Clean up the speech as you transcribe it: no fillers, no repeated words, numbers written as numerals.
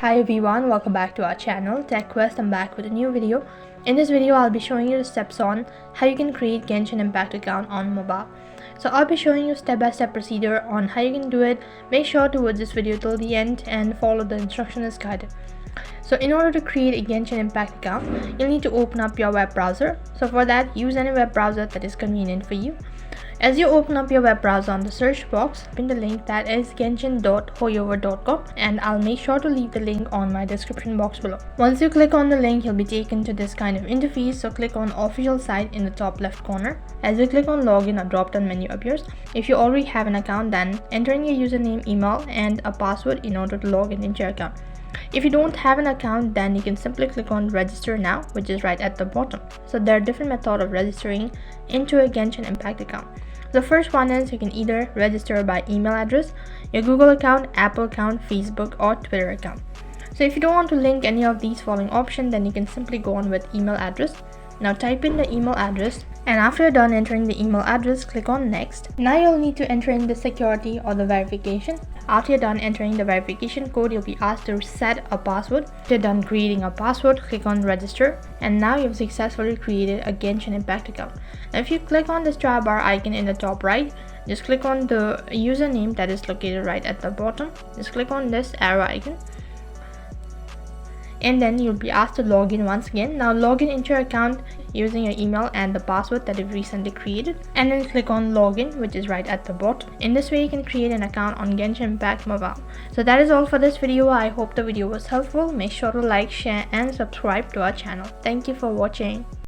Hi everyone, welcome back to our channel Tech Quest. I'm back with a new video. In this video, I'll be showing you the steps on how you can create Genshin Impact account on mobile. So I'll be showing you step-by-step procedure on how you can do it. Make sure to watch this video till the end and follow the instruction as guided. So in order to create a Genshin Impact account, you'll need to open up your web browser. So for that, use any web browser that is convenient for you. As you open up your web browser, on the search box, pin the link that is genshin.hoyover.com, and I'll make sure to leave the link on my description box below. Once you click on the link, you'll be taken to this kind of interface. So click on official site in the top left corner. As you click on login, a drop down menu appears. If you already have an account, then enter in your username, email and a password in order to log in into your account. If you don't have an account, then you can simply click on register now, which is right at the bottom. So there are different methods of registering into a Genshin Impact account. The first one is you can either register by email address, your Google account, Apple account, Facebook or Twitter account. So if you don't want to link any of these following options, then you can simply go on with email address. Now type in the email address, and after you're done entering the email address, click on next. Now you'll need to enter in the security or the verification. After you're done entering the verification code, you'll be asked to set a password. If you're done creating a password, click on register, and now you've successfully created a Genshin Impact account. Now if you click on this try bar icon in the top right, just click on the username that is located right at the bottom. Just click on this arrow icon, and then you'll be asked to log in once again. Now log in into your account using your email and the password that you've recently created, and then click on login, which is right at the bottom. In this way you can create an account on Genshin Impact mobile. So that is all for this video. I hope the video was helpful. Make sure to like, share and subscribe to our channel. Thank you for watching.